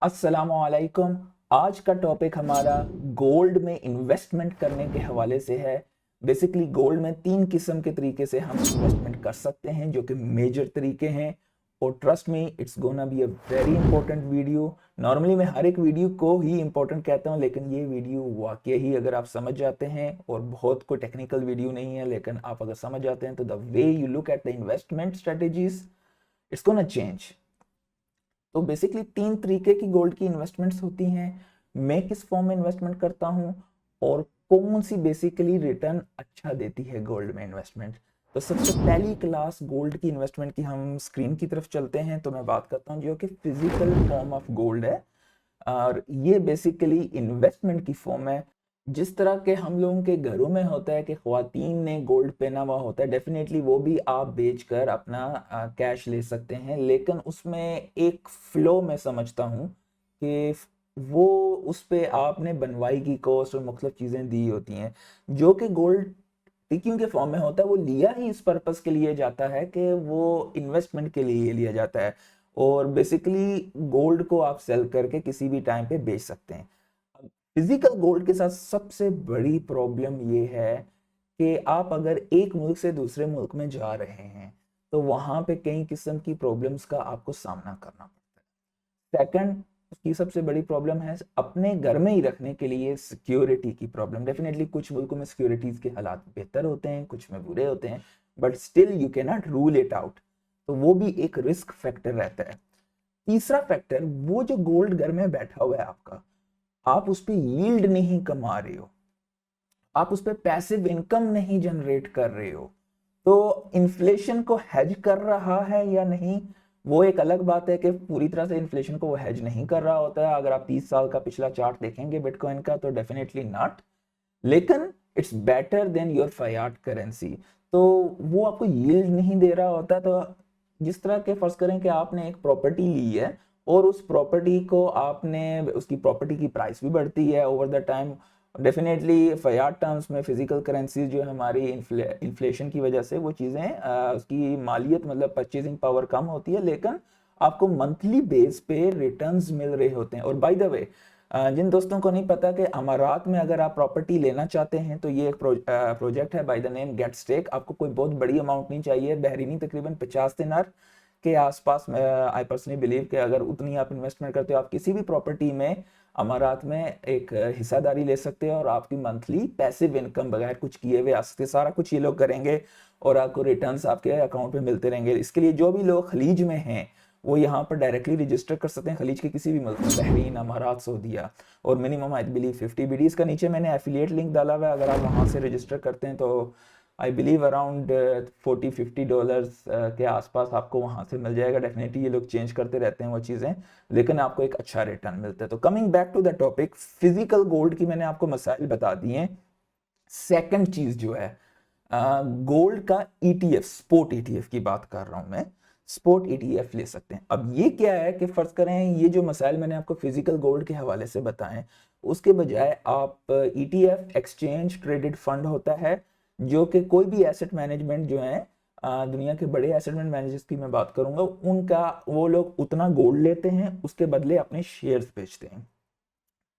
अस्सलामुअलैकुम। आज का टॉपिक हमारा गोल्ड में इन्वेस्टमेंट करने के हवाले से है। बेसिकली गोल्ड में तीन किस्म के तरीके से हम इन्वेस्टमेंट कर सकते हैं जो कि मेजर तरीके हैं। और trust me, it's gonna be a very important video. Normally मैं हर एक वीडियो को ही इंपॉर्टेंट कहता हूँ, लेकिन ये वीडियो वाकई ही अगर आप समझ जाते हैं, और बहुत कोई टेक्निकल वीडियो नहीं है, लेकिन आप अगर समझ जाते हैं तो the way you look at the investment strategies, it's gonna change. तो बेसिकली तीन तरीके की गोल्ड की इन्वेस्टमेंट्स होती हैं। मैं किस फॉर्म में इन्वेस्टमेंट करता हूं और कौन सी बेसिकली रिटर्न अच्छा देती है गोल्ड में इन्वेस्टमेंट। तो सबसे पहली क्लास गोल्ड की इन्वेस्टमेंट की हम स्क्रीन की तरफ चलते हैं, तो मैं बात करता हूं जो कि फिजिकल फॉर्म ऑफ गोल्ड है। और ये बेसिकली इन्वेस्टमेंट की फॉर्म है। जिस तरह के हम लोगों के घरों में होता है कि ख्वातीन ने गोल्ड पहना हुआ होता है, डेफिनेटली वो भी आप बेचकर अपना कैश ले सकते हैं, लेकिन उसमें एक फ्लो मैं समझता हूँ कि वो उस पे आपने बनवाई की कॉस्ट और मुख्तलिफ चीज़ें दी होती हैं। जो कि गोल्ड टिकिंग के फॉर्म में होता है, वो लिया ही इस पर्पस के लिए जाता है कि वो इन्वेस्टमेंट के लिए लिया जाता है। और बेसिकली गोल्ड को आप सेल करके किसी भी टाइम पे बेच सकते हैं। फिजिकल गोल्ड के साथ सबसे बड़ी प्रॉब्लम ये है कि आप अगर एक मुल्क से दूसरे मुल्क में जा रहे हैं तो वहां पे कई किस्म की प्रॉब्लम्स का आपको सामना करना पड़ता है। सेकंड, उसकी सबसे बड़ी प्रॉब्लम है अपने घर में ही रखने के लिए सिक्योरिटी की प्रॉब्लम। डेफिनेटली कुछ मुल्कों में सिक्योरिटीज के हालात बेहतर होते हैं, कुछ में बुरे होते हैं, but still you can not rule it out. तो वो भी एक रिस्क फैक्टर रहता है। तीसरा फैक्टर, वो जो गोल्ड घर में बैठा हुआ है आपका, आप उस पर यील्ड नहीं कमा रहे हो, आप उस पर पैसिव इनकम नहीं जनरेट कर रहे हो। तो इन्फ्लेशन को हेज कर रहा है या नहीं, वो एक अलग बात है कि पूरी तरह से इन्फ्लेशन को वो हेज नहीं कर रहा होता है। अगर आप 30 साल का पिछला चार्ट देखेंगे बिटकॉइन का, तो डेफिनेटली नॉट। लेकिन it's better than your fiat currency. तो वो आपको यील्ड नहीं दे रहा होता। तो जिस तरह के फर्ज करें कि आपने एक प्रॉपर्टी ली है और उस प्रॉपर्टी को आपने, उसकी प्रॉपर्टी की प्राइस भी बढ़ती है over the time. Definitely fiat terms में फिजिकल करेंसी जो है हमारी इन्फ्लेशन की वजह से वो चीज़ें उसकी मालियत मतलब परचेजिंग पावर कम होती है, लेकिन आपको मंथली बेस पे रिटर्न्स मिल रहे होते हैं। और बाय द वे, जिन दोस्तों को नहीं पता कि अमारात में अगर आप प्रॉपर्टी लेना चाहते हैं तो ये एक प्रोजेक्ट है by the name get stake. आपको कोई बहुत बड़ी अमाउंट नहीं चाहिए, बहरीनी तकरीबन 50 दिनार के आसपास। आई पर्सनली बिलीव कि अगर उतनी आप इन्वेस्टमेंट करते हो, आप किसी भी प्रॉपर्टी में अमारात में एक हिस्सादारी ले सकते हो और आपकी मंथली पैसिव इनकम बगैर कुछ किए हुए आ सकते। सारा कुछ ये लोग करेंगे और आपको रिटर्न्स आपके अकाउंट पे मिलते रहेंगे। इसके लिए जो भी लोग खलीज में हैं वो यहाँ पर डायरेक्टली रजिस्टर कर सकते हैं, खलीज के किसी भी मुल्क में, बहरीन, अमारात, सऊदीया। और मिनिमम आई बिलीव 50 बीडीज का नीचे मैंने एफिलिएट लिंक डाला हुआ है। अगर आप वहाँ से रजिस्टर करते हैं तो आई बिलीव अराउंड $40-50 के आसपास आपको वहाँ से मिल जाएगा। डेफिनेटली ये लोग चेंज करते रहते हैं वो चीज़ें, लेकिन आपको एक अच्छा रिटर्न मिलता है। तो coming back to the topic, physical gold की मैंने आपको मसाइल बता दिए हैं। सेकंड चीज़ जो है, गोल्ड का ईटीएफ, स्पोर्ट ईटीएफ की बात कर रहा हूं मैं। स्पोर्ट ईटीएफ ले सकते हैं। अब ये क्या है कि फर्ज करें ये जो मसाइल मैंने आपको फिजिकल गोल्ड के हवाले से बताएं, उसके बजाय आप ईटीएफ, एक्सचेंज ट्रेडेड फंड होता है, जो कि कोई भी एसेट मैनेजमेंट जो है, दुनिया के बड़े एसेट मैनेजर्स की मैं बात करूंगा, उनका वो लोग उतना गोल्ड लेते हैं, उसके बदले अपने शेयर्स बेचते हैं।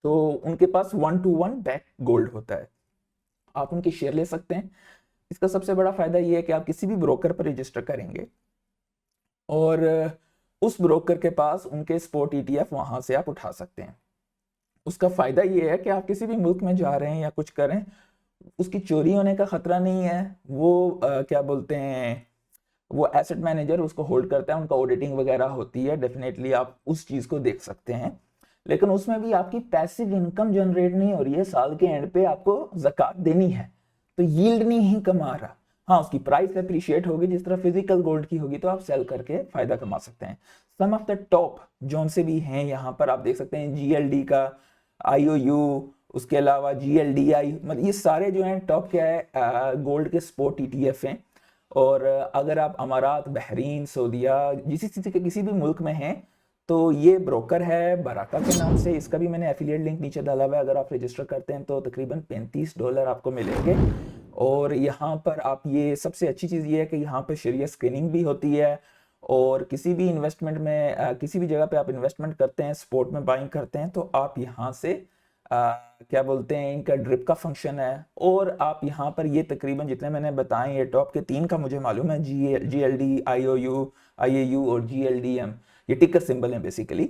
तो उनके पास 1-to-1 बैक गोल्ड होता है, आप उनके शेयर ले सकते हैं। इसका सबसे बड़ा फायदा यह है कि आप किसी भी ब्रोकर पर रजिस्टर करेंगे और उस ब्रोकर के पास उनके स्पॉट ईटीएफ वहां से आप उठा सकते हैं। उसका फायदा यह है कि आप किसी भी मुल्क में जा रहे हैं या कुछ करें, उसकी चोरी होने का खतरा नहीं है। वो क्या बोलते हैं, वो एसेट मैनेजर उसको होल्ड करता है, उनका ऑडिटिंग वगैरह होती है, डेफिनेटली आप उस चीज को देख सकते हैं। लेकिन उसमें भी आपकी पैसिव इनकम जनरेट नहीं हो रही है, साल के एंड पे आपको ज़कात देनी है, तो यील्ड नहीं कमा रहा। हाँ, उसकी प्राइस अप्रिशिएट होगी जिस तरह फिजिकल गोल्ड की होगी, तो आप सेल करके फायदा कमा सकते हैं। सम ऑफ द टॉप जोन से भी हैं यहाँ पर, आप देख सकते हैं जीएलडी का, आईओयू, उसके अलावा जीएलडीआई, मतलब ये सारे जो हैं टॉप क्या है, गोल्ड के स्पॉट ईटीएफ हैं। और अगर आप अमारात, बहरीन, सऊदीया, किसी भी मुल्क में हैं, तो ये ब्रोकर है बराका के नाम से। इसका भी मैंने एफिलिएट लिंक नीचे डाला हुआ है। अगर आप रजिस्टर करते हैं तो तकरीबन $35 आपको मिलेंगे। और यहाँ पर आप, ये सबसे अच्छी चीज़ ये है कि यहाँ पर शरिया स्क्रीनिंग भी होती है और किसी भी इन्वेस्टमेंट में किसी भी जगह पे आप इन्वेस्टमेंट करते हैं, स्पोर्ट में बाइंग करते हैं, तो आप यहाँ से क्या बोलते हैं, इनका ड्रिप का फंक्शन है। और आप यहाँ पर ये तकरीबन जितने मैंने बताए, ये टॉप के 3 का मुझे मालूम है, GLD, IAU और GLDM, ये टिकर सिंबल है बेसिकली।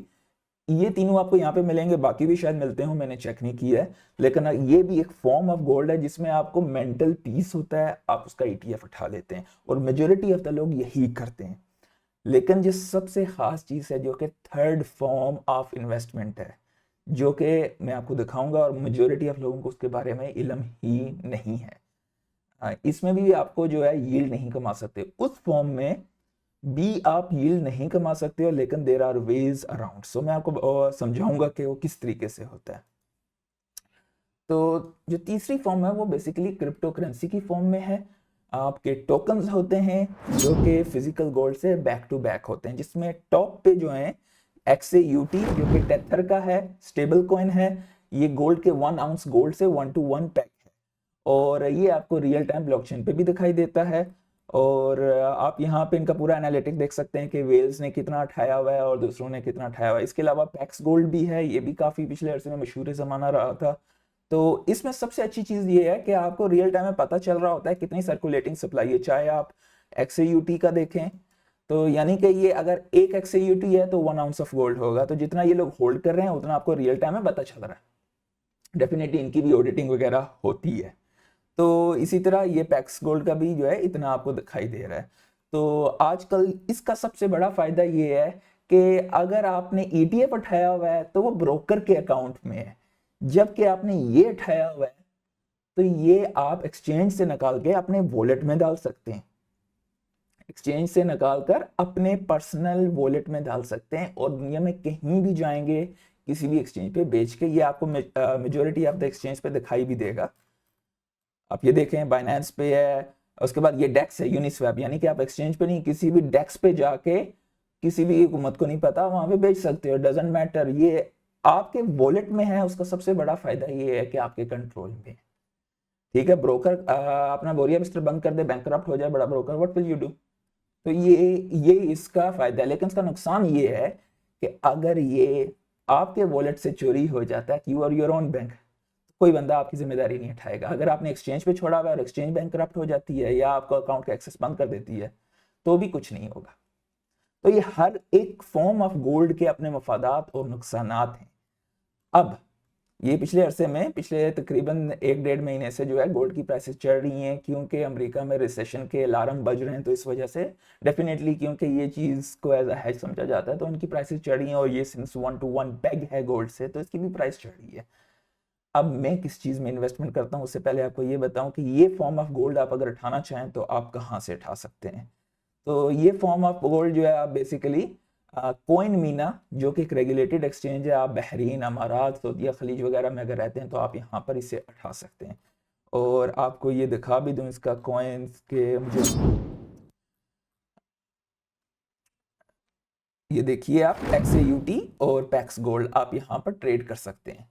ये तीनों आपको यहाँ पे मिलेंगे, बाकी भी शायद मिलते हो, मैंने चेक नहीं किया है। लेकिन ये भी एक फॉर्म ऑफ गोल्ड है जिसमें आपको मेंटल पीस होता है, आप उसका ETF उठा लेते हैं, और मेजोरिटी ऑफ द लोग यही करते हैं। लेकिन जो सबसे खास चीज है, जो कि थर्ड फॉर्म ऑफ इन्वेस्टमेंट है, जो कि मैं आपको दिखाऊंगा, और मेजोरिटी ऑफ लोगों को उसके बारे में इल्म ही नहीं है। इसमें भी आपको जो है यील्ड नहीं कमा सकते, उस फॉर्म में भी आप यील्ड नहीं कमा सकते हो, लेकिन देयर आर वेज अराउंड। सो मैं आपको समझाऊंगा कि वो किस तरीके से होता है। तो जो तीसरी फॉर्म है वो बेसिकली क्रिप्टो करेंसी की फॉर्म में है। आपके टोकन्स होते हैं जो कि फिजिकल गोल्ड से बैक टू बैक होते हैं, जिसमें टॉप पे जो है XAUT जो कि टेथर का है, स्टेबल कॉइन है। ये गोल्ड के 1 आउंस गोल्ड से 1 to 1 पैक है, और ये आपको रियल टाइम ब्लॉकचेन पे भी दिखाई देता है। और आप यहाँ पे इनका पूरा एनालिटिक देख सकते हैं कि वेल्स ने कितना उठाया हुआ है और दूसरों ने कितना उठाया हुआ है। इसके अलावा पैक्स गोल्ड भी है, ये भी काफी पिछले अरसे में मशहूर जमाना रहा था। तो इसमें सबसे अच्छी चीज ये है कि आपको रियल टाइम में पता चल रहा होता है कितनी सर्कुलेटिंग सप्लाई है। चाहे आप XAUT का देखें, तो यानी कि ये अगर एक XAUT है तो 1 आउंस ऑफ गोल्ड होगा, तो जितना ये लोग होल्ड कर रहे हैं उतना आपको रियल टाइम में पता चल रहा है। डेफिनेटली इनकी भी ऑडिटिंग वगैरह होती है। तो इसी तरह ये पैक्स गोल्ड का भी जो है इतना आपको दिखाई दे रहा है। तो आजकल इसका सबसे बड़ा फायदा ये है कि अगर आपने ETF उठाया हुआ है तो वो ब्रोकर के अकाउंट में है, जबकि आपने ये उठाया हुआ है तो ये आप एक्सचेंज से निकाल के अपने वॉलेट में डाल सकते हैं, एक्सचेंज से निकाल कर अपने पर्सनल वॉलेट में डाल सकते हैं, और दुनिया में कहीं भी जाएंगे किसी भी एक्सचेंज पे बेच के, ये आपको मेजोरिटी ऑफ द एक्सचेंज पे दिखाई भी देगा। आप ये देखें बाइनेंस पे है, उसके बाद ये डेक्स है, यूनिस्वैप, यानी कि आप एक्सचेंज पे नहीं, किसी भी डेक्स पे जाके किसी भी हुकूमत को नहीं पता वहां पे बेच सकते हो, डजेंट मैटर, ये आपके वॉलेट में है। उसका सबसे बड़ा फायदा ये है कि आपके कंट्रोल में है। ठीक है, ब्रोकर अपना बोरिया बिस्तर बंद कर दे, बैंकरप्ट हो जाए बड़ा broker, what will you do? तो ये इसका फायदा है। लेकिन इसका नुकसान ये है कि अगर ये आपके वॉलेट से चोरी हो जाता है, you are your own bank, कोई बंदा आपकी जिम्मेदारी नहीं उठाएगा। अगर आपने एक्सचेंज पे छोड़ा हुआ है और एक्सचेंज बैंकरप्ट हो जाती है या आपका अकाउंट का एक्सेस बंद कर देती है तो भी कुछ नहीं होगा। तो ये हर एक फॉर्म ऑफ गोल्ड के अपने मफादात और नुकसानात हैं। अब ये पिछले अरसे में, पिछले तकरीबन 1-1.5 महीने से जो है गोल्ड की प्राइसेस चढ़ रही हैं, क्योंकि अमेरिका में रिसेशन के अलार्म बज रहे हैं, तो इस वजह से डेफिनेटली, क्योंकि ये चीज को एज अ हेज समझा जाता है, तो इनकी प्राइसेस चढ़ रही हैं। और ये सिंस 1 to 1 पेग है गोल्ड से, तो इसकी भी प्राइस चढ़ रही है। अब मैं किस चीज में इन्वेस्टमेंट करता हूं, उससे पहले आपको ये बताऊं कि ये फॉर्म ऑफ गोल्ड आप अगर उठाना चाहें तो आप कहां से उठा सकते हैं। तो ये फॉर्म ऑफ गोल्ड जो है आप बेसिकली कोइन मीना, जो कि एक रेगुलेटेड एक्सचेंज है, आप बहरीन, अमारात, सऊदीया, खलीज वगैरह में अगर रहते हैं तो आप यहाँ पर इसे उठा सकते हैं। और आपको ये दिखा भी दूं इसका कॉइन्स के, मुझे ये देखिए, आप XAUT और पैक्स गोल्ड आप यहाँ पर ट्रेड कर सकते हैं।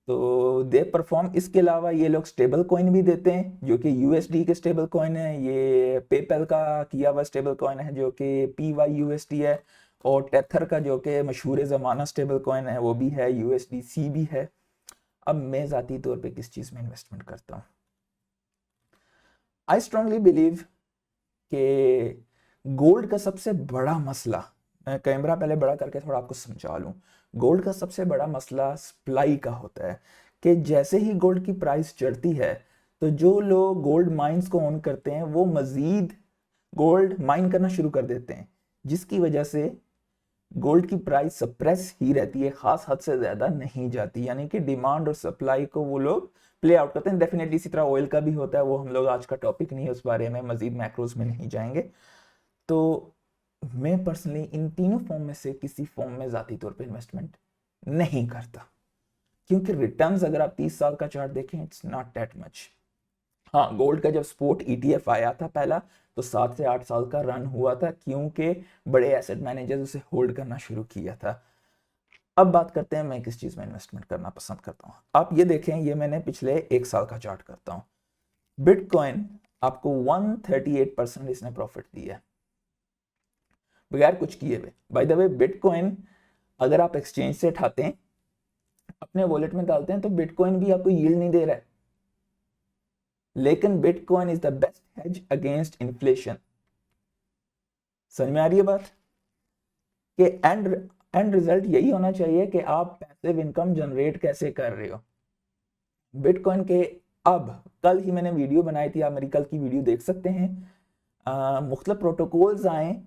तो दे परफॉर्म। इसके अलावा ये लोग स्टेबल कॉइन भी देते हैं जो कि USD के स्टेबल कॉइन है। ये पेपैल का किया हुआ स्टेबल कॉइन है जो कि PYUSD है, और टेथर का जो कि मशहूर ज़माना स्टेबल कॉइन है वो भी है, USDC भी है। अब मैं ज़ाती तौर पे किस चीज़ में इन्वेस्टमेंट करता हूँ, आई स्ट्रांगली बिलीव कि गोल्ड का सबसे बड़ा मसला, मैं कैमरा पहले बड़ा करके थोड़ा आपको समझा लूँ, गोल्ड का सबसे बड़ा मसला सप्लाई का होता है। कि जैसे ही गोल्ड की प्राइस चढ़ती है तो जो लोग गोल्ड माइंस को ओन करते हैं वो मजीद गोल्ड माइन करना शुरू कर देते हैं, जिसकी वजह से गोल्ड की प्राइस सप्रेस ही रहती है, खास हद से ज्यादा नहीं जाती। यानी कि डिमांड और सप्लाई को वो लोग प्ले आउट करते हैं। डेफिनेटली इसी तरह ऑयल का भी होता है, वो हम लोग आज का टॉपिक नहीं है, उस बारे में मजीद मैक्रोज में नहीं जाएंगे। तो मैं पर्सनली इन तीनों फॉर्म में से किसी फॉर्म में जाती तौर पे इन्वेस्टमेंट नहीं करता, क्योंकि रिटर्न्स अगर आप 30 साल का चार्ट देखें, इट्स नॉट दैट मच। हाँ, गोल्ड का जब स्पोर्ट ETF आया था पहला, तो 7 से 8 साल का रन हुआ था, क्योंकि बड़े एसेट मैनेजर्स उसे होल्ड करना शुरू किया था। अब बात करते हैं मैं किस चीज में इन्वेस्टमेंट करना पसंद करता हूँ। आप ये देखें, ये मैंने पिछले 1 साल का चार्ट करता हूँ। बिटकॉइन आपको 138% इसने प्रॉफिट दिया है। बगैर कुछ किए हुए। बाय द वे बिटकॉइन अगर आप एक्सचेंज से उठाते हैं, अपने वॉलेट में डालते हैं, तो बिटकॉइन भी आपको यील्ड नहीं दे रहा है, लेकिन bitcoin is the best hedge against inflation. समझ में आ रही है बात कि एंड रिजल्ट यही होना चाहिए कि आप पैसिव इनकम जनरेट कैसे कर रहे हो बिटकॉइन के। अब कल ही मैंने वीडियो बनाई थी, आप मेरी कल की वीडियो देख सकते हैं। मुख्तलिफ प्रोटोकॉल्स आए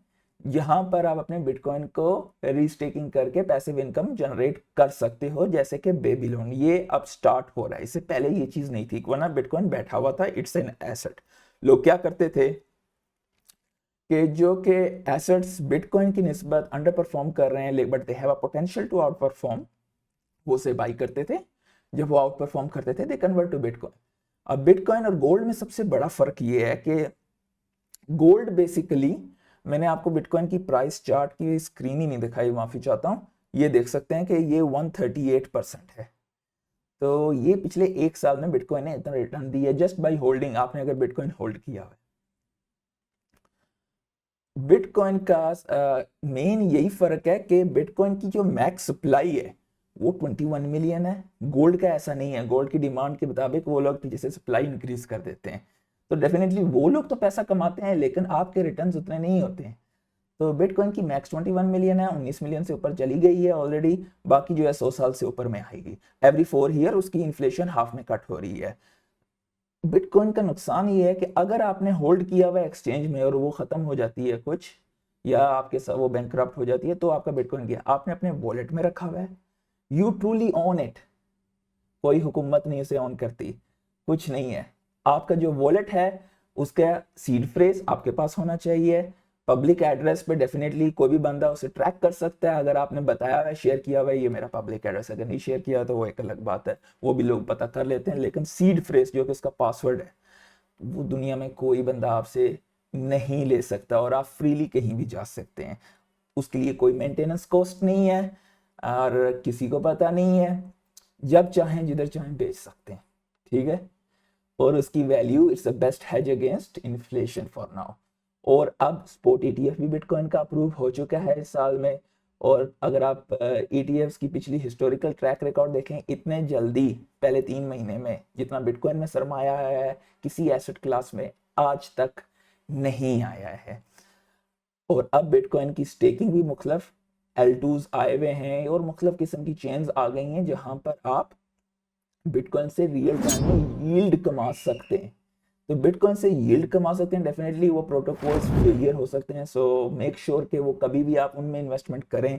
यहाँ पर आप अपने बिटकॉइन को रीस्टेकिंग करके पैसिव इनकम जनरेट कर सकते हो, जैसे कि बेबीलोन। ये अब स्टार्ट हो रहा है, इससे पहले ये चीज नहीं थी, वरना बिटकॉइन बैठा हुआ था, इट्स एन एसेट। लोग क्या करते थे कि जो कि एसेट्स बिटकॉइन की निस्बत अंडर परफॉर्म कर रहे हैं but they have a potential to outperform, वो से बाई करते थे। जब वो आउट परफॉर्म करते थे दे कन्वर्ट टू बिटकॉइन। अब बिटकॉइन और गोल्ड में सबसे बड़ा फर्क ये है कि गोल्ड बेसिकली, मैंने आपको बिटकॉइन की प्राइस चार्ट की स्क्रीन ही नहीं दिखाई, माफी चाहता हूँ। ये देख सकते हैं कि ये 138% है। तो ये पिछले एक साल में बिटकॉइन ने इतना रिटर्न दिया जस्ट बाय होल्डिंग। आपने अगर बिटकॉइन होल्ड किया है, बिटकॉइन का मेन यही फर्क है कि बिटकॉइन की जो मैक्स सप्लाई है वो 21 मिलियन है। गोल्ड का ऐसा नहीं है, गोल्ड की डिमांड के मुताबिक वो लोग जैसे सप्लाई इंक्रीज कर देते हैं, तो डेफिनेटली वो लोग तो पैसा कमाते हैं, लेकिन आपके रिटर्न्स उतने नहीं होते हैं। तो बिटकॉइन की मैक्स 21 मिलियन है, 19 मिलियन से ऊपर चली गई है ऑलरेडी, बाकी जो है 100 साल से ऊपर में आएगी। एवरी 4 ईयर उसकी इन्फ्लेशन हाफ में कट हो रही है। बिटकॉइन का नुकसान ये है कि अगर आपने होल्ड किया हुआ एक्सचेंज में और वो खत्म हो जाती है कुछ, या आपके साथ वो बैंकक्रप्ट हो जाती है, तो आपका बिटकॉइन गया। आपने अपने वॉलेट में रखा हुआ है, यू ट्रूली ओन इट, कोई हुकूमत नहीं उसे ऑन करती, कुछ नहीं है। आपका जो वॉलेट है उसका सीड फ्रेज आपके पास होना चाहिए। पब्लिक एड्रेस पे डेफिनेटली कोई भी बंदा उसे ट्रैक कर सकता है, अगर आपने बताया है, शेयर किया हुआ है, ये मेरा पब्लिक एड्रेस। अगर नहीं शेयर किया तो वो एक अलग बात है, वो भी लोग पता कर लेते हैं। लेकिन सीड फ्रेज जो कि उसका पासवर्ड है, वो दुनिया में कोई बंदा आपसे नहीं ले सकता, और आप फ्रीली कहीं भी जा सकते हैं। उसके लिए कोई मेंटेनेंस कॉस्ट नहीं है और किसी को पता नहीं है, जब चाहें जिधर चाहें बेच सकते हैं, ठीक है। और उसकी value it's the best hedge against inflation for now. और अब स्पॉट ईटीएफ भी बिटकॉइन का अप्रूव हो चुका है इस साल में। और अगर आप ईटीएफ्स की पिछली हिस्टोरिकल ट्रैक रिकॉर्ड देखें, इतने जल्दी पहले 3 महीने में जितना बिटकॉइन में सरमाया आया है किसी एसेट क्लास में आज तक नहीं आया है। और अब बिटकॉइन की स्टेकिंग भी मुख्तलिफ L2s आए हुए हैं और मुख्तलिफ किस्म की चेन्स आ गई हैं जहां पर आप बिटकॉइन से रियल टाइम में यील्ड कमा सकते हैं। तो बिटकॉइन से यील्ड कमा सकते हैं, डेफिनेटली वो प्रोटोकॉल्स फेलियर हो सकते हैं। सो मेक श्योर कि वो कभी भी आप उनमें इन्वेस्टमेंट करें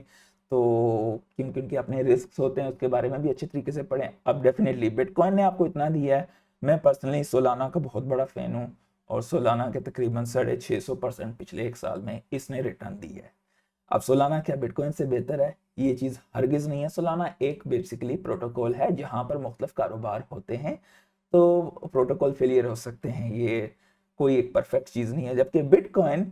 तो क्योंकि उनके अपने रिस्क होते हैं, उसके बारे में भी अच्छे तरीके से पढ़ें। अब डेफिनेटली बिटकॉइन ने आपको इतना दिया है। मैं पर्सनली सोलाना का बहुत बड़ा फैन हूँ, और सोलाना के तकरीबन 650% पिछले एक साल में इसने रिटर्न दी है। अब सोलाना क्या बिटकॉइन से बेहतर है? ये चीज़ हरगिज़ नहीं है। सोलाना एक बेसिकली प्रोटोकॉल है जहां पर मुख्तलिफ कारोबार होते हैं, तो प्रोटोकॉल फेलियर हो सकते हैं, ये कोई एक परफेक्ट चीज़ नहीं है। जबकि बिटकॉइन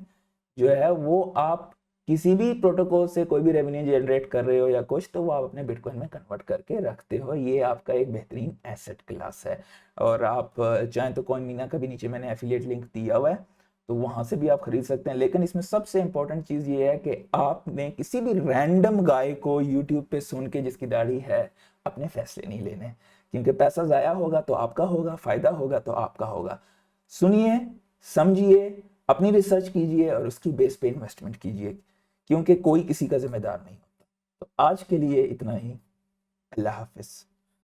जो है वो आप किसी भी प्रोटोकॉल से कोई भी रेवेन्यू जनरेट कर रहे हो या कुछ, तो वो आप अपने बिटकॉइन में कन्वर्ट करके रखते हो। ये आपका एक बेहतरीन एसेट क्लास है। और आप चाहें तो कॉइन मीना का भी नीचे मैंने एफिलिएट लिंक दिया हुआ है, तो वहां से भी आप खरीद सकते हैं। लेकिन इसमें सबसे इंपॉर्टेंट चीज ये है कि आपने किसी भी रैंडम गाय को यूट्यूब पे सुन के जिसकी दाढ़ी है अपने फैसले नहीं लेने, क्योंकि पैसा जाया होगा तो आपका होगा, फायदा होगा तो आपका होगा। सुनिए, समझिए, अपनी रिसर्च कीजिए और उसकी बेस पे इन्वेस्टमेंट कीजिए, क्योंकि कोई किसी का जिम्मेदार नहीं होता। तो आज के लिए इतना ही। अल्लाह हाफिज।